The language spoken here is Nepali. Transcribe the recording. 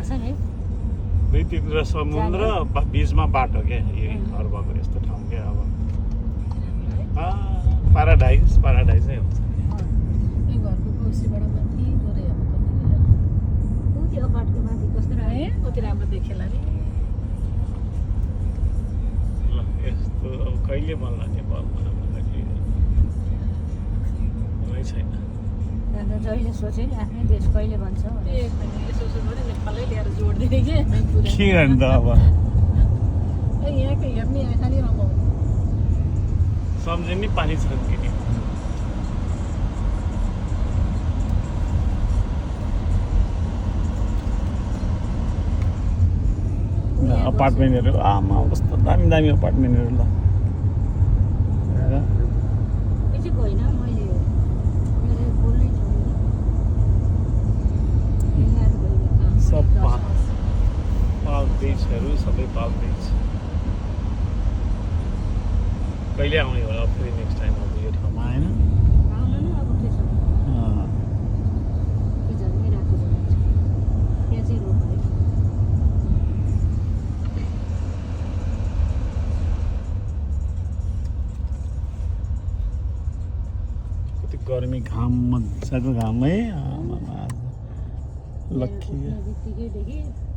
छ नि दुईतिर समुद्र बीचमा बाटो के यो घर भएको यस्तो ठाउँ के अब प्याराडाइज नै हुन्छ यो घरको कोसीबाट माथि गरे त्यो बाटो माथि कस्तो है कति राम्रो देखेला नि ल यस्तो अब कहिले बन्ला नेपालमा भन्दाखेरि मलाई छैन जहिले सोचे नि आफ्नै देश कहिले भन्छ यसो गरे नेपालै ल्याएर जोडिदिने के के गर्ने त अब यहाँको हेर्ने आँखा नि रमाउनु सम्झे नि पानी छ कि अपार्टमेन्टहरू आमा कस्तो दामी दामी अपार्टमेन्टहरू ल चाहिँ होइन मैले मेरो बोल्नै सब पाल बिचहरू सबै पाल बिच कहिले आउने होला फेरि नेक्स्ट टाइम अब यो ठाउँमा होइन आउनु न अब त्यसो झन्डै राख्नु त्यहाँ चाहिँ रोक्दै कति गर्मी घाम मजाको घाम है लक्की बित्तिकै देखि